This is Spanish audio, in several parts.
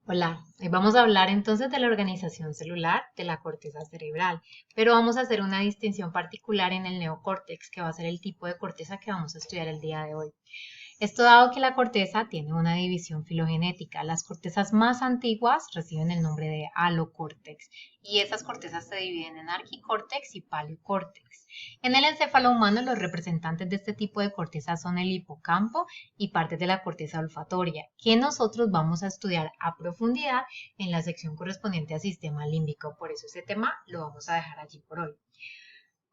Hola, hoy vamos a hablar entonces de la organización celular de la corteza cerebral, pero vamos a hacer una distinción particular en el neocórtex, que va a ser el tipo de corteza que vamos a estudiar el día de hoy. Esto dado que la corteza tiene una división filogenética. Las cortezas más antiguas reciben el nombre de alocórtex y esas cortezas se dividen en arquicórtex y paleocórtex. En el encéfalo humano, los representantes de este tipo de corteza son el hipocampo y partes de la corteza olfatoria, que nosotros vamos a estudiar a profundidad en la sección correspondiente al sistema límbico. Por eso ese tema lo vamos a dejar allí por hoy.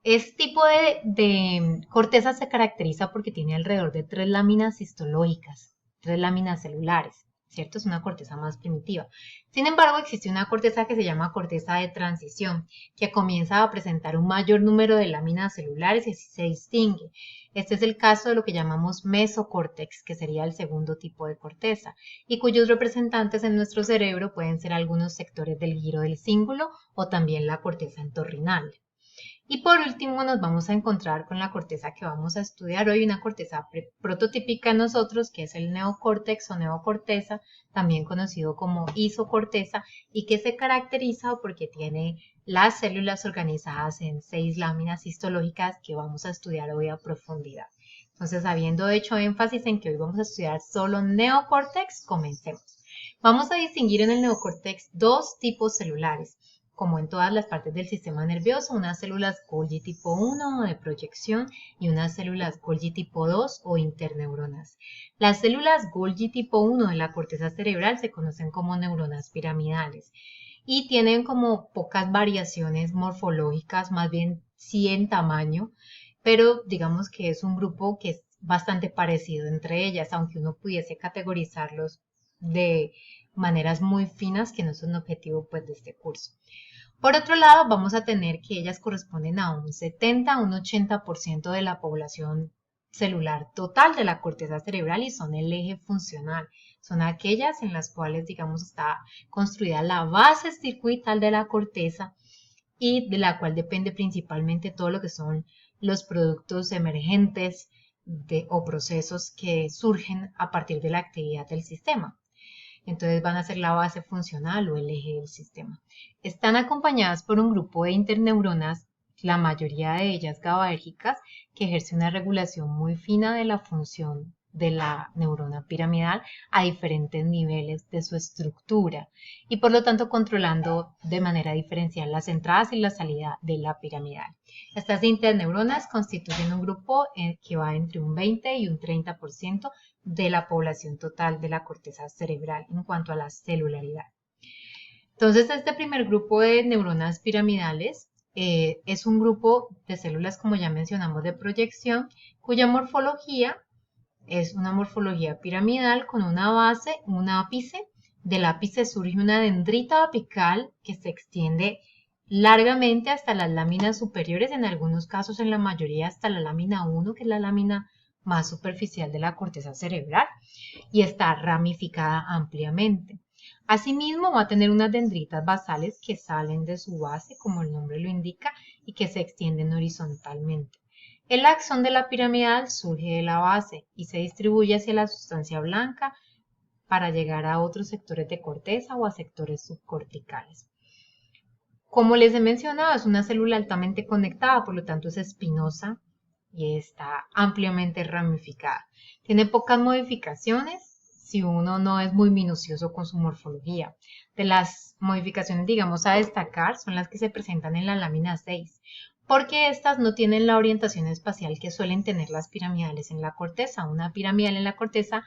Este tipo de corteza se caracteriza porque tiene alrededor de tres láminas histológicas, tres láminas celulares, ¿cierto? Es una corteza más primitiva. Sin embargo, existe una corteza que se llama corteza de transición, que comienza a presentar un mayor número de láminas celulares y así se distingue. Este es el caso de lo que llamamos mesocórtex, que sería el segundo tipo de corteza, y cuyos representantes en nuestro cerebro pueden ser algunos sectores del giro del cíngulo o también la corteza entorrinal. Y por último nos vamos a encontrar con la corteza que vamos a estudiar hoy, una corteza prototípica en nosotros, que es el neocórtex o neocorteza, también conocido como isocorteza, y que se caracteriza porque tiene las células organizadas en 6 láminas histológicas que vamos a estudiar hoy a profundidad. Entonces, habiendo hecho énfasis en que hoy vamos a estudiar solo neocórtex, comencemos. Vamos a distinguir en el neocórtex dos tipos celulares. Como en todas las partes del sistema nervioso, unas células Golgi tipo 1 o de proyección y unas células Golgi tipo 2 o interneuronas. Las células Golgi tipo 1 de la corteza cerebral se conocen como neuronas piramidales y tienen como pocas variaciones morfológicas, más bien sí en tamaño, pero digamos que es un grupo que es bastante parecido entre ellas, aunque uno pudiese categorizarlos de maneras muy finas, que no son objetivo pues de este curso. Por otro lado, vamos a tener que ellas corresponden a un 70 a un 80% de la población celular total de la corteza cerebral y son el eje funcional. Son aquellas en las cuales, digamos, está construida la base circuital de la corteza y de la cual depende principalmente todo lo que son los productos emergentes o procesos que surgen a partir de la actividad del sistema. Entonces van a ser la base funcional o el eje del sistema. Están acompañadas por un grupo de interneuronas, la mayoría de ellas GABAérgicas, que ejerce una regulación muy fina de la función de la neurona piramidal a diferentes niveles de su estructura y por lo tanto controlando de manera diferencial las entradas y la salida de la piramidal. Estas interneuronas constituyen un grupo que va entre un 20 y un 30% de la población total de la corteza cerebral en cuanto a la celularidad. Entonces, este primer grupo de neuronas piramidales es un grupo de células, como ya mencionamos, de proyección, cuya morfología es una morfología piramidal con una base, un ápice. Del ápice surge una dendrita apical que se extiende largamente hasta las láminas superiores, en algunos casos, en la mayoría, hasta la lámina 1, que es la lámina más superficial de la corteza cerebral, y está ramificada ampliamente. Asimismo, va a tener unas dendritas basales que salen de su base, como el nombre lo indica, y que se extienden horizontalmente. El axón de la piramidal surge de la base y se distribuye hacia la sustancia blanca para llegar a otros sectores de corteza o a sectores subcorticales. Como les he mencionado, es una célula altamente conectada, por lo tanto es espinosa y está ampliamente ramificada. Tiene pocas modificaciones si uno no es muy minucioso con su morfología. De las modificaciones, digamos, a destacar son las que se presentan en la lámina 6, porque estas no tienen la orientación espacial que suelen tener las piramidales en la corteza. Una piramidal en la corteza,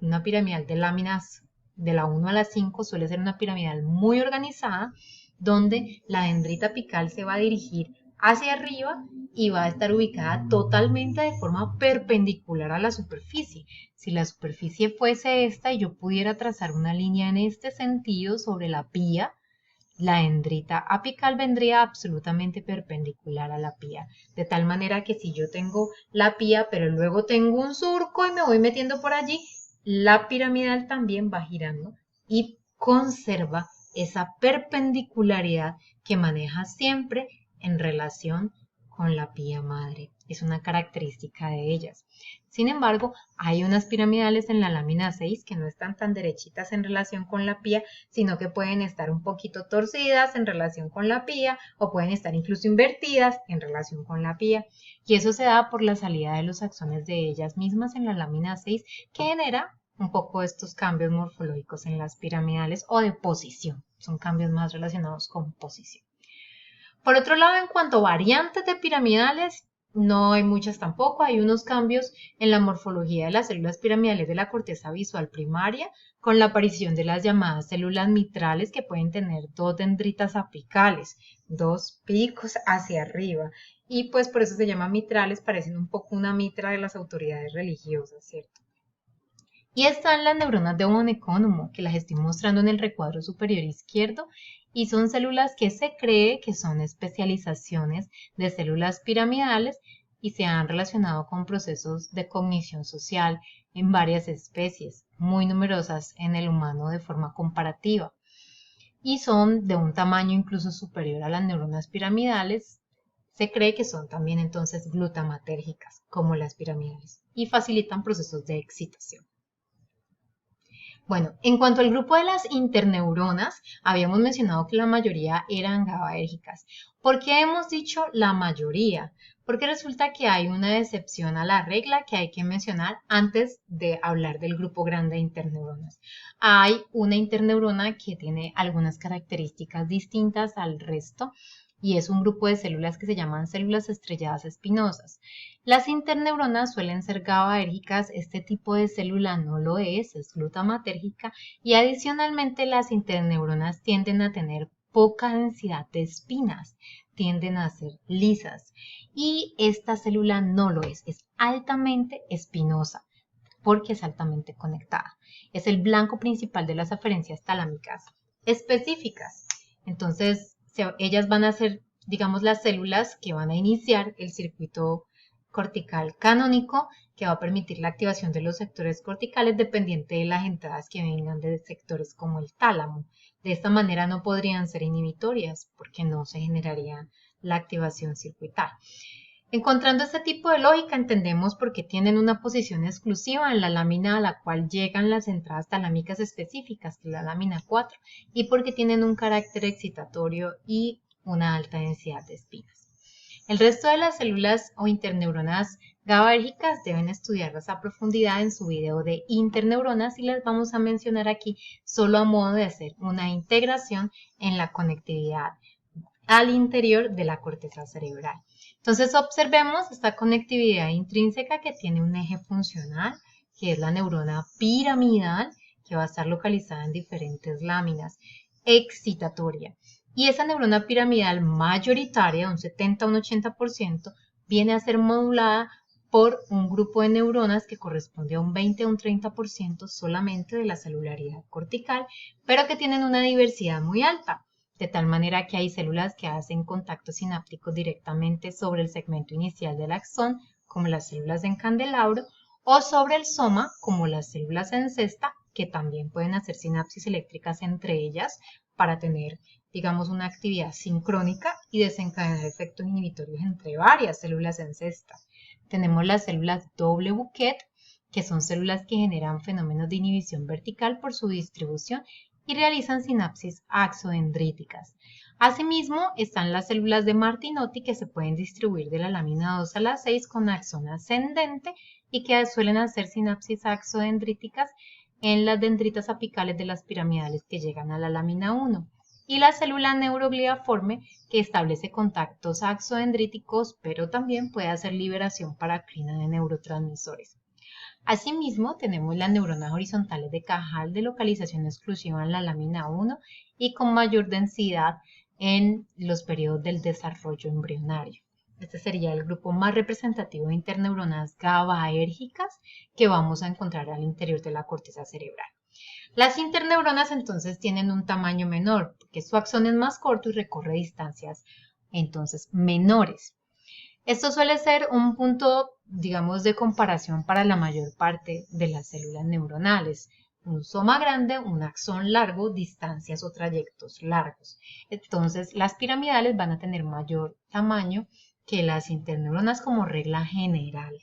una piramidal de láminas de la 1 a la 5 suele ser una piramidal muy organizada, donde la dendrita apical se va a dirigir hacia arriba y va a estar ubicada totalmente de forma perpendicular a la superficie. Si la superficie fuese esta y yo pudiera trazar una línea en este sentido sobre la pía, la dendrita apical vendría absolutamente perpendicular a la pía, de tal manera que si yo tengo la pía, pero luego tengo un surco y me voy metiendo por allí, la piramidal también va girando y conserva esa perpendicularidad que maneja siempre en relación con la pía madre. es una característica de ellas. Sin embargo, hay unas piramidales en la lámina 6 que no están tan derechitas en relación con la pía, sino que pueden estar un poquito torcidas en relación con la pía o pueden estar incluso invertidas en relación con la pía. Y eso se da por la salida de los axones de ellas mismas en la lámina 6 que genera un poco estos cambios morfológicos en las piramidales o de posición. Son cambios más relacionados con posición. Por otro lado, en cuanto a variantes de piramidales, no hay muchas tampoco. Hay unos cambios en la morfología de las células piramidales de la corteza visual primaria, con la aparición de las llamadas células mitrales que pueden tener dos dendritas apicales, dos picos hacia arriba. Y pues por eso se llaman mitrales, parecen un poco una mitra de las autoridades religiosas, ¿cierto? Y están las neuronas de von Economo, que las estoy mostrando en el recuadro superior izquierdo, y son células que se cree que son especializaciones de células piramidales y se han relacionado con procesos de cognición social en varias especies, muy numerosas en el humano de forma comparativa. Y son de un tamaño incluso superior a las neuronas piramidales. Se cree que son también entonces glutamatérgicas, como las piramidales, y facilitan procesos de excitación. Bueno, en cuanto al grupo de las interneuronas, habíamos mencionado que la mayoría eran GABAérgicas. ¿Por qué hemos dicho la mayoría? Porque resulta que hay una excepción a la regla que hay que mencionar antes de hablar del grupo grande de interneuronas. Hay una interneurona que tiene algunas características distintas al resto y es un grupo de células que se llaman células estrelladas espinosas. Las interneuronas suelen ser GABAérgicas, este tipo de célula no lo es glutamatérgica y adicionalmente las interneuronas tienden a tener poca densidad de espinas, tienden a ser lisas y esta célula no lo es altamente espinosa porque es altamente conectada. Es el blanco principal de las aferencias talámicas específicas. Entonces, ellas van a ser, digamos, las células que van a iniciar el circuito cortical canónico que va a permitir la activación de los sectores corticales dependiente de las entradas que vengan de sectores como el tálamo. De esta manera no podrían ser inhibitorias porque no se generaría la activación circuital. Encontrando este tipo de lógica entendemos por qué tienen una posición exclusiva en la lámina a la cual llegan las entradas talámicas específicas, que es la lámina 4, y por qué tienen un carácter excitatorio y una alta densidad de espinas. El resto de las células o interneuronas GABAérgicas deben estudiarlas a profundidad en su video de interneuronas y las vamos a mencionar aquí solo a modo de hacer una integración en la conectividad al interior de la corteza cerebral. Entonces observemos esta conectividad intrínseca que tiene un eje funcional, que es la neurona piramidal, que va a estar localizada en diferentes láminas, excitatoria. Y esa neurona piramidal mayoritaria, un 70 a un 80%, viene a ser modulada por un grupo de neuronas que corresponde a un 20 a un 30% solamente de la celularidad cortical, pero que tienen una diversidad muy alta, de tal manera que hay células que hacen contactos sinápticos directamente sobre el segmento inicial del axón, como las células en candelabro, o sobre el soma, como las células en cesta, que también pueden hacer sinapsis eléctricas entre ellas para tener, digamos, una actividad sincrónica y desencadenar efectos inhibitorios entre varias células en cesta. Tenemos las células doble Buquet, que son células que generan fenómenos de inhibición vertical por su distribución y realizan sinapsis axodendríticas. Asimismo, están las células de Martinotti que se pueden distribuir de la lámina 2 a la 6 con axón ascendente y que suelen hacer sinapsis axodendríticas en las dendritas apicales de las piramidales que llegan a la lámina 1. Y la célula neurogliaforme que establece contactos axodendríticos, pero también puede hacer liberación paracrina de neurotransmisores. Asimismo, tenemos las neuronas horizontales de Cajal de localización exclusiva en la lámina 1 y con mayor densidad en los periodos del desarrollo embrionario. Este sería el grupo más representativo de interneuronas GABAérgicas que vamos a encontrar al interior de la corteza cerebral. Las interneuronas entonces tienen un tamaño menor porque su axón es más corto y recorre distancias entonces menores. Esto suele ser un punto, digamos, de comparación para la mayor parte de las células neuronales. Un soma grande, un axón largo, distancias o trayectos largos. Entonces, las piramidales van a tener mayor tamaño que las interneuronas como regla general.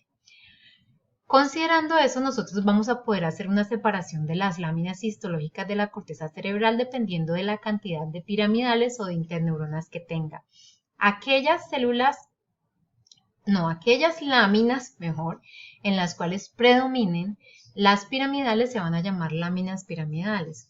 Considerando eso, nosotros vamos a poder hacer una separación de las láminas histológicas de la corteza cerebral dependiendo de la cantidad de piramidales o de interneuronas que tenga. Aquellas láminas, mejor, en las cuales predominen las piramidales se van a llamar láminas piramidales.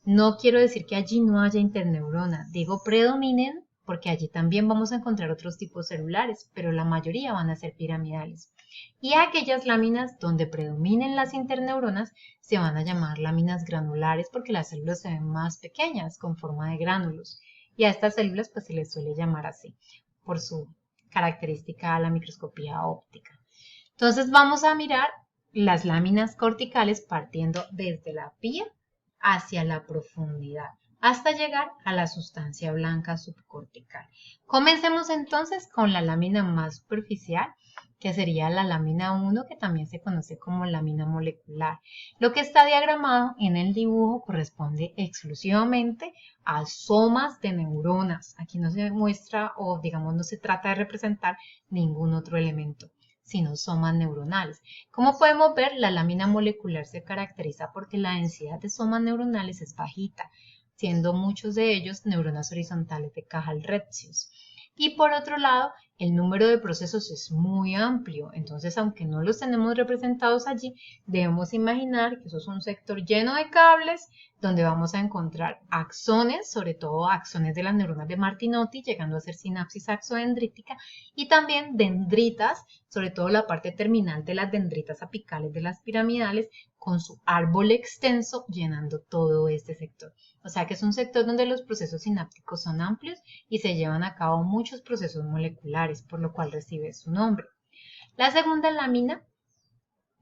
No quiero decir que allí no haya interneurona, digo predominen porque allí también vamos a encontrar otros tipos celulares, pero la mayoría van a ser piramidales. Y aquellas láminas donde predominen las interneuronas se van a llamar láminas granulares porque las células se ven más pequeñas con forma de gránulos. Y a estas células pues se les suele llamar así por su característica a la microscopía óptica. Entonces vamos a mirar las láminas corticales partiendo desde la pía hacia la profundidad hasta llegar a la sustancia blanca subcortical. Comencemos entonces con la lámina más superficial, que sería la lámina 1, que también se conoce como lámina molecular. Lo que está diagramado en el dibujo corresponde exclusivamente a somas de neuronas. Aquí no se muestra o digamos no se trata de representar ningún otro elemento, sino somas neuronales. Como podemos ver, la lámina molecular se caracteriza porque la densidad de somas neuronales es bajita, siendo muchos de ellos neuronas horizontales de Cajal-Retzius. Y por otro lado, el número de procesos es muy amplio, entonces aunque no los tenemos representados allí, debemos imaginar que eso es un sector lleno de cables donde vamos a encontrar axones, sobre todo axones de las neuronas de Martinotti, llegando a ser sinapsis axodendrítica, y también dendritas, sobre todo la parte terminal de las dendritas apicales de las piramidales, con su árbol extenso llenando todo este sector. O sea que es un sector donde los procesos sinápticos son amplios y se llevan a cabo muchos procesos moleculares, por lo cual recibe su nombre. La segunda lámina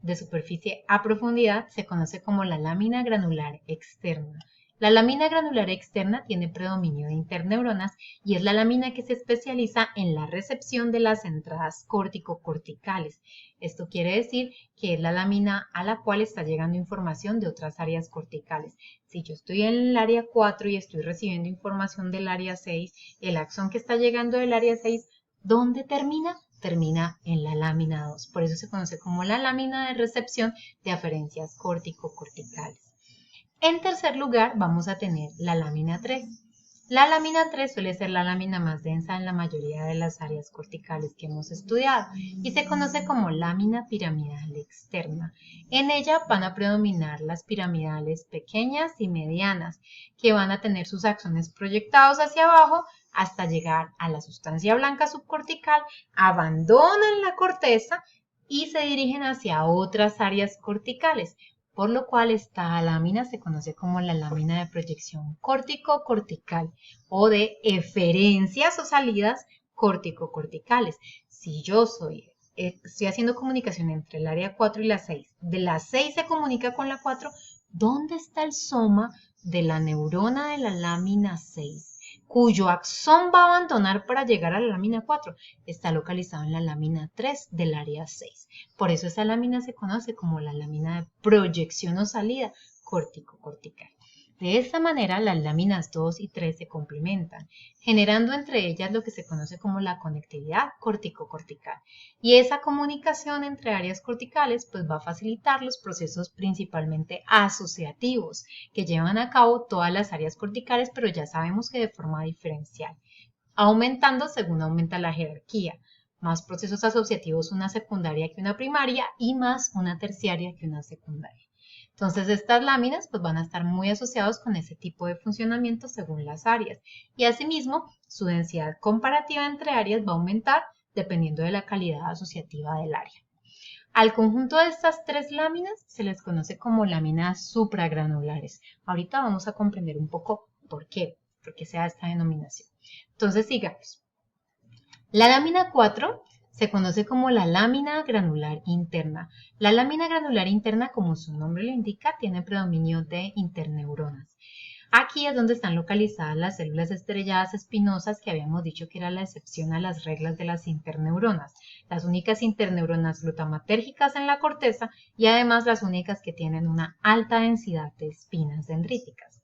de superficie a profundidad se conoce como la lámina granular externa. La lámina granular externa tiene predominio de interneuronas y es la lámina que se especializa en la recepción de las entradas córtico-corticales. Esto quiere decir que es la lámina a la cual está llegando información de otras áreas corticales. Si yo estoy en el área 4 y estoy recibiendo información del área 6, el axón que está llegando del área 6, ¿dónde termina? Termina en la lámina 2. Por eso se conoce como la lámina de recepción de aferencias córtico-corticales. En tercer lugar, vamos a tener la lámina 3. La lámina 3 suele ser la lámina más densa en la mayoría de las áreas corticales que hemos estudiado y se conoce como lámina piramidal externa. En ella van a predominar las piramidales pequeñas y medianas, que van a tener sus axones proyectados hacia abajo hasta llegar a la sustancia blanca subcortical, abandonan la corteza y se dirigen hacia otras áreas corticales, por lo cual esta lámina se conoce como la lámina de proyección córtico-cortical o de eferencias o salidas córtico-corticales. Si yo estoy haciendo comunicación entre el área 4 y la 6, de la 6 se comunica con la 4, ¿dónde está el soma de la neurona de la lámina 6? Cuyo axón va a abandonar para llegar a la lámina 4, está localizado en la lámina 3 del área 6. Por eso esa lámina se conoce como la lámina de proyección o salida córtico-cortical. De esta manera, las láminas 2 y 3 se complementan, generando entre ellas lo que se conoce como la conectividad córtico-cortical. Y esa comunicación entre áreas corticales pues va a facilitar los procesos principalmente asociativos que llevan a cabo todas las áreas corticales, pero ya sabemos que de forma diferencial, aumentando según aumenta la jerarquía. Más procesos asociativos una secundaria que una primaria y más una terciaria que una secundaria. Entonces estas láminas pues van a estar muy asociados con ese tipo de funcionamiento según las áreas y asimismo su densidad comparativa entre áreas va a aumentar dependiendo de la calidad asociativa del área. Al conjunto de estas tres láminas se les conoce como láminas supragranulares. Ahorita vamos a comprender un poco por qué se da esta denominación. Entonces sigamos. La lámina 4 se conoce como la lámina granular interna. La lámina granular interna, como su nombre lo indica, tiene predominio de interneuronas. Aquí es donde están localizadas las células estrelladas espinosas que habíamos dicho que era la excepción a las reglas de las interneuronas. Las únicas interneuronas glutamatérgicas en la corteza y además las únicas que tienen una alta densidad de espinas dendríticas.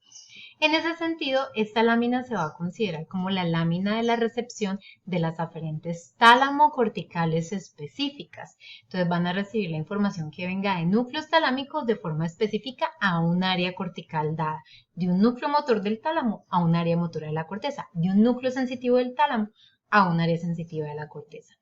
En ese sentido, esta lámina se va a considerar como la lámina de la recepción de las aferentes tálamo-corticales específicas. Entonces van a recibir la información que venga de núcleos talámicos de forma específica a un área cortical dada, de un núcleo motor del tálamo a un área motora de la corteza, de un núcleo sensitivo del tálamo a un área sensitiva de la corteza.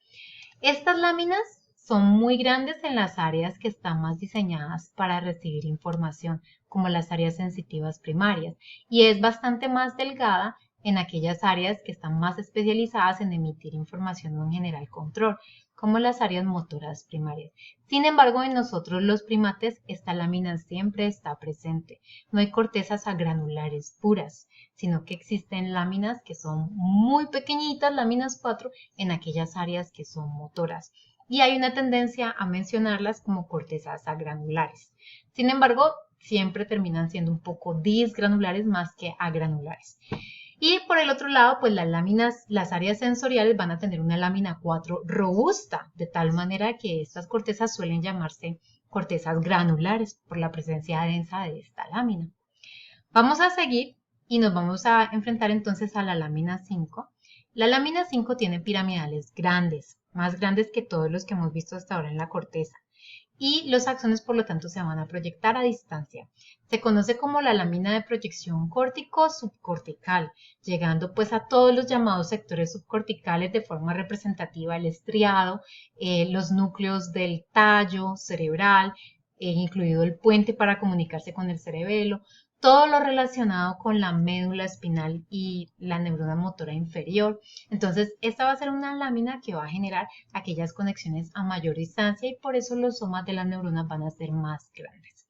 Estas láminas son muy grandes en las áreas que están más diseñadas para recibir información, como las áreas sensitivas primarias, y es bastante más delgada en aquellas áreas que están más especializadas en emitir información o en general control, como las áreas motoras primarias. Sin embargo, en nosotros los primates, esta lámina siempre está presente. No hay cortezas agranulares puras, sino que existen láminas que son muy pequeñitas, láminas 4, en aquellas áreas que son motoras. Y hay una tendencia a mencionarlas como cortezas agranulares. Sin embargo, siempre terminan siendo un poco disgranulares más que agranulares. Y por el otro lado, pues las láminas, las áreas sensoriales van a tener una lámina 4 robusta, de tal manera que estas cortezas suelen llamarse cortezas granulares por la presencia densa de esta lámina. Vamos a seguir y nos vamos a enfrentar entonces a la lámina 5. La lámina 5 tiene piramidales grandes, más grandes que todos los que hemos visto hasta ahora en la corteza. Y los axones, por lo tanto, se van a proyectar a distancia. Se conoce como la lámina de proyección córtico-subcortical, llegando pues a todos los llamados sectores subcorticales de forma representativa, el estriado, los núcleos del tallo cerebral, incluido el puente para comunicarse con el cerebelo, todo lo relacionado con la médula espinal y la neurona motora inferior. Entonces, esta va a ser una lámina que va a generar aquellas conexiones a mayor distancia y por eso los somas de las neuronas van a ser más grandes.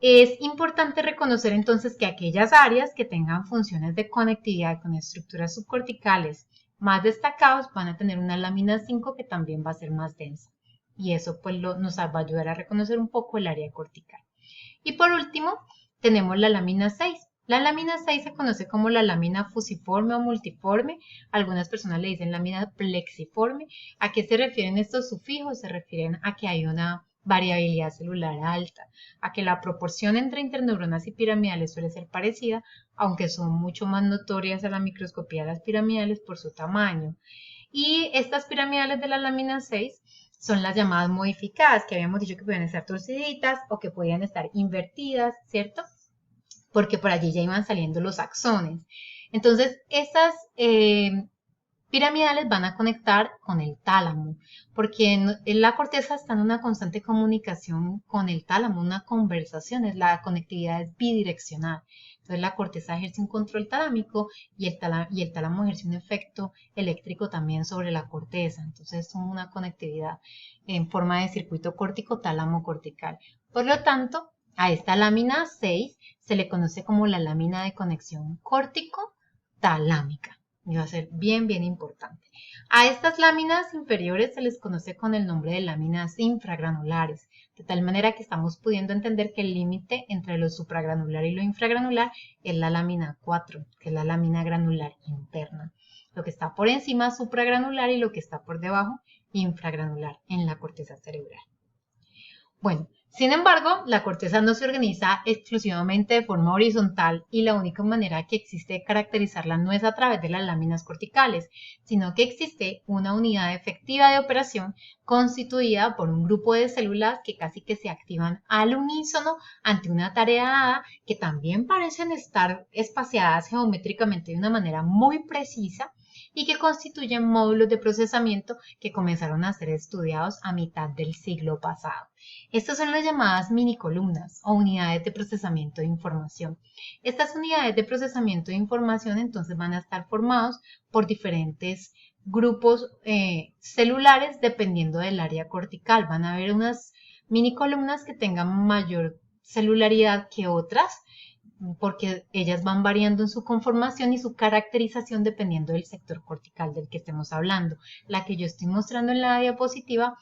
Es importante reconocer entonces que aquellas áreas que tengan funciones de conectividad con estructuras subcorticales más destacadas van a tener una lámina 5 que también va a ser más densa. Y eso pues nos va a ayudar a reconocer un poco el área cortical. Y por último, tenemos la lámina 6. La lámina 6 se conoce como la lámina fusiforme o multiforme. Algunas personas le dicen lámina plexiforme. ¿A qué se refieren estos sufijos? Se refieren a que hay una variabilidad celular alta, a que la proporción entre interneuronas y piramidales suele ser parecida, aunque son mucho más notorias a la microscopía las piramidales por su tamaño. Y estas piramidales de la lámina 6 son las llamadas modificadas, que habíamos dicho que podían estar torciditas o que podían estar invertidas, ¿cierto? Porque por allí ya iban saliendo los axones. Entonces, estas piramidales van a conectar con el tálamo, porque en la corteza está en una constante comunicación con el tálamo, una conversación, la conectividad es bidireccional. Entonces la corteza ejerce un control talámico y el tálamo ejerce un efecto eléctrico también sobre la corteza. Entonces es una conectividad en forma de circuito córtico tálamo cortical. Por lo tanto, a esta lámina 6 se le conoce como la lámina de conexión córtico-talámica. Y va a ser bien importante. A estas láminas inferiores se les conoce con el nombre de láminas infragranulares, de tal manera que estamos pudiendo entender que el límite entre lo supragranular y lo infragranular es la lámina 4, que es la lámina granular interna. Lo que está por encima es supragranular y lo que está por debajo infragranular en la corteza cerebral. Bueno, sin embargo, la corteza no se organiza exclusivamente de forma horizontal y la única manera que existe de caracterizarla no es a través de las láminas corticales, sino que existe una unidad efectiva de operación constituida por un grupo de células que casi que se activan al unísono ante una tarea dada, que también parecen estar espaciadas geométricamente de una manera muy precisa y que constituyen módulos de procesamiento que comenzaron a ser estudiados a mitad del siglo pasado. Estas son las llamadas minicolumnas o unidades de procesamiento de información. Estas unidades de procesamiento de información entonces van a estar formados por diferentes grupos celulares dependiendo del área cortical. Van a haber unas minicolumnas que tengan mayor celularidad que otras, porque ellas van variando en su conformación y su caracterización dependiendo del sector cortical del que estemos hablando. La que yo estoy mostrando en la diapositiva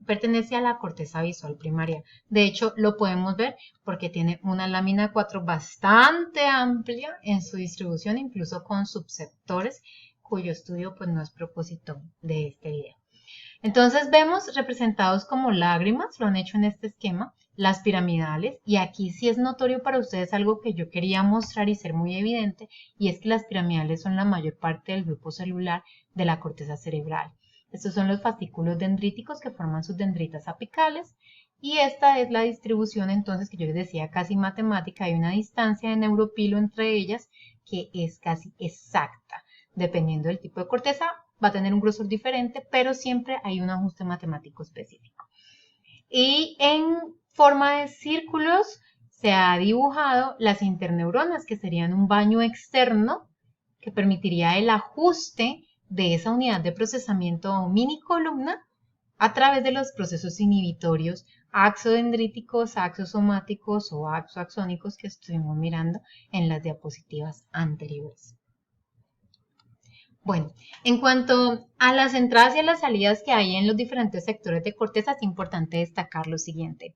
pertenece a la corteza visual primaria. De hecho, lo podemos ver porque tiene una lámina 4 bastante amplia en su distribución, incluso con subsectores, cuyo estudio pues no es propósito de este video. Entonces vemos representados como lágrimas, lo han hecho en este esquema, las piramidales, y aquí sí es notorio para ustedes algo que yo quería mostrar y ser muy evidente, y es que las piramidales son la mayor parte del grupo celular de la corteza cerebral. Estos son los fascículos dendríticos que forman sus dendritas apicales, y esta es la distribución entonces que yo les decía casi matemática. Hay una distancia de neuropilo entre ellas que es casi exacta. Dependiendo del tipo de corteza va a tener un grosor diferente, pero siempre hay un ajuste matemático específico. Y en forma de círculos se ha dibujado las interneuronas, que serían un baño externo que permitiría el ajuste de esa unidad de procesamiento mini columna a través de los procesos inhibitorios axodendríticos, axosomáticos o axoaxónicos que estuvimos mirando en las diapositivas anteriores. Bueno, en cuanto a las entradas y a las salidas que hay en los diferentes sectores de corteza, es importante destacar lo siguiente.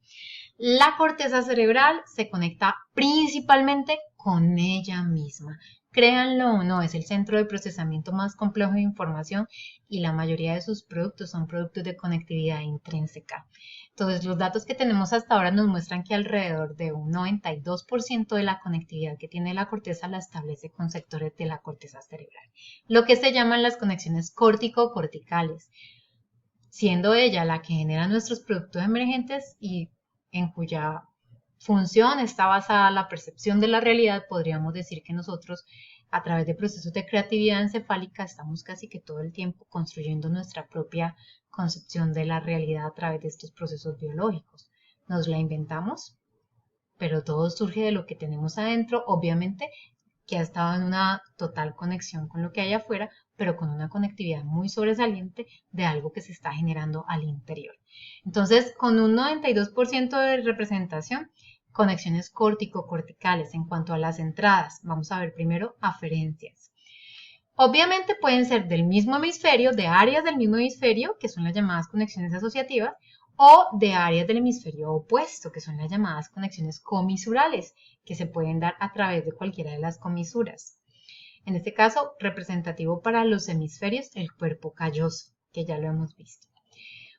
La corteza cerebral se conecta principalmente con ella misma. Créanlo o no, es el centro de procesamiento más complejo de información y la mayoría de sus productos son productos de conectividad intrínseca. Entonces, los datos que tenemos hasta ahora nos muestran que alrededor de un 92% de la conectividad que tiene la corteza la establece con sectores de la corteza cerebral, lo que se llaman las conexiones córtico-corticales, siendo ella la que genera nuestros productos emergentes y en cuya función está basada la percepción de la realidad. Podríamos decir que nosotros, a través de procesos de creatividad encefálica, estamos casi que todo el tiempo construyendo nuestra propia concepción de la realidad a través de estos procesos biológicos. Nos la inventamos, pero todo surge de lo que tenemos adentro, obviamente que ha estado en una total conexión con lo que hay afuera, pero con una conectividad muy sobresaliente de algo que se está generando al interior. Entonces, con un 92% de representación, conexiones córtico-corticales. En cuanto a las entradas, vamos a ver primero aferencias. Obviamente pueden ser del mismo hemisferio, de áreas del mismo hemisferio, que son las llamadas conexiones asociativas, o de áreas del hemisferio opuesto, que son las llamadas conexiones comisurales, que se pueden dar a través de cualquiera de las comisuras. En este caso, representativo para los hemisferios, el cuerpo calloso, que ya lo hemos visto.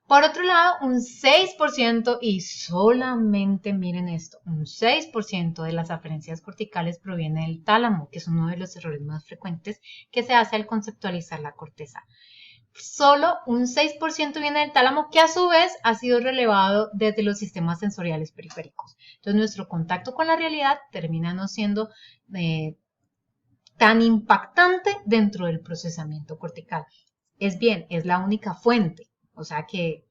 Por otro lado, un 6%, y solamente miren esto, un 6% de las aferencias corticales proviene del tálamo, que es uno de los errores más frecuentes que se hace al conceptualizar la corteza. Solo un 6% viene del tálamo, que a su vez ha sido relevado desde los sistemas sensoriales periféricos. Entonces, nuestro contacto con la realidad termina no siendo tan impactante dentro del procesamiento cortical. Es bien, es la única fuente, o sea que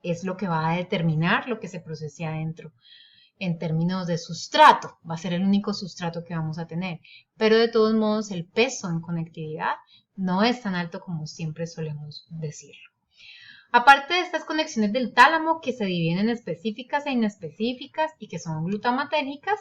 es lo que va a determinar lo que se procese adentro. En términos de sustrato, va a ser el único sustrato que vamos a tener, pero de todos modos el peso en conectividad no es tan alto como siempre solemos decirlo. Aparte de estas conexiones del tálamo que se dividen en específicas e inespecíficas y que son glutamatérgicas,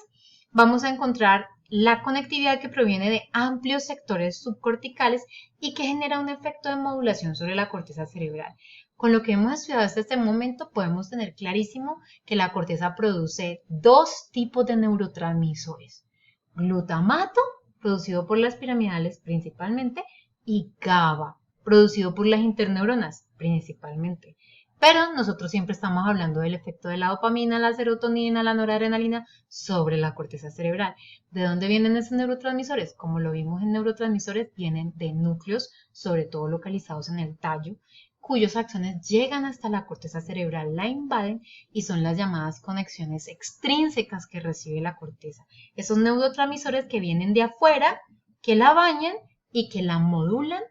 vamos a encontrar la conectividad que proviene de amplios sectores subcorticales y que genera un efecto de modulación sobre la corteza cerebral. Con lo que hemos estudiado hasta este momento, podemos tener clarísimo que la corteza produce dos tipos de neurotransmisores: glutamato, producido por las piramidales principalmente, y GABA, producido por las interneuronas principalmente. Pero nosotros siempre estamos hablando del efecto de la dopamina, la serotonina, la noradrenalina sobre la corteza cerebral. ¿De dónde vienen esos neurotransmisores? Como lo vimos en neurotransmisores, vienen de núcleos, sobre todo localizados en el tallo, cuyos axones llegan hasta la corteza cerebral, la invaden y son las llamadas conexiones extrínsecas que recibe la corteza. Esos neurotransmisores que vienen de afuera, que la bañan y que la modulan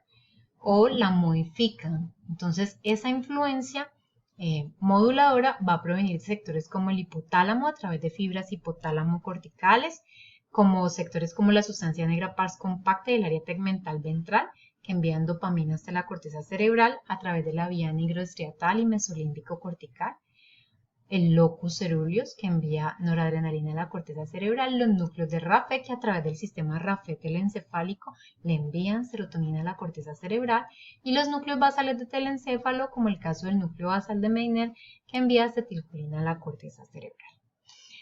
o la modifican. Entonces, esa influencia moduladora va a provenir de sectores como el hipotálamo a través de fibras hipotálamo corticales, como sectores como la sustancia negra pars compacta y el área tegmental ventral, que envían dopamina hasta la corteza cerebral a través de la vía nigroestriatal y mesolímbico cortical, el locus ceruleus, que envía noradrenalina a la corteza cerebral, los núcleos de RAFE, que a través del sistema RAFE telencefálico le envían serotonina a la corteza cerebral, y los núcleos basales de telencéfalo, como el caso del núcleo basal de Meynell, que envía acetilcolina a la corteza cerebral.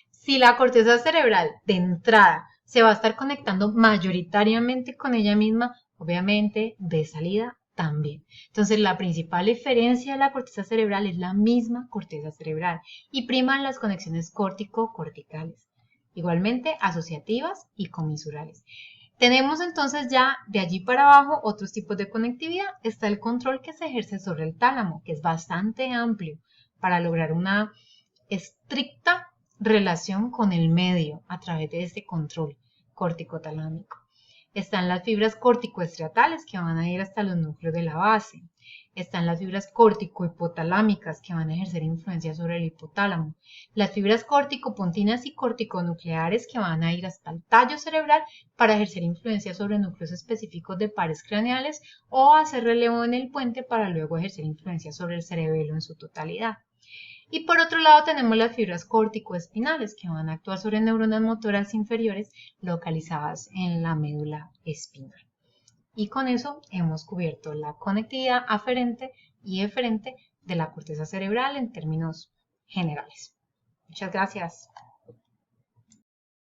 Si la corteza cerebral de entrada se va a estar conectando mayoritariamente con ella misma, obviamente de salida también. Entonces, la principal diferencia de la corteza cerebral es la misma corteza cerebral y priman las conexiones córtico-corticales, igualmente asociativas y comisurales. Tenemos entonces ya de allí para abajo otros tipos de conectividad. Está el control que se ejerce sobre el tálamo, que es bastante amplio para lograr una estricta relación con el medio a través de este control córtico-talámico. Están las fibras córtico-estriatales que van a ir hasta los núcleos de la base. Están las fibras córtico-hipotalámicas que van a ejercer influencia sobre el hipotálamo. Las fibras córtico-pontinas y córtico-nucleares que van a ir hasta el tallo cerebral para ejercer influencia sobre núcleos específicos de pares craneales o hacer relevo en el puente para luego ejercer influencia sobre el cerebelo en su totalidad. Y por otro lado tenemos las fibras córtico-espinales que van a actuar sobre neuronas motoras inferiores localizadas en la médula espinal. Y con eso hemos cubierto la conectividad aferente y eferente de la corteza cerebral en términos generales. Muchas gracias.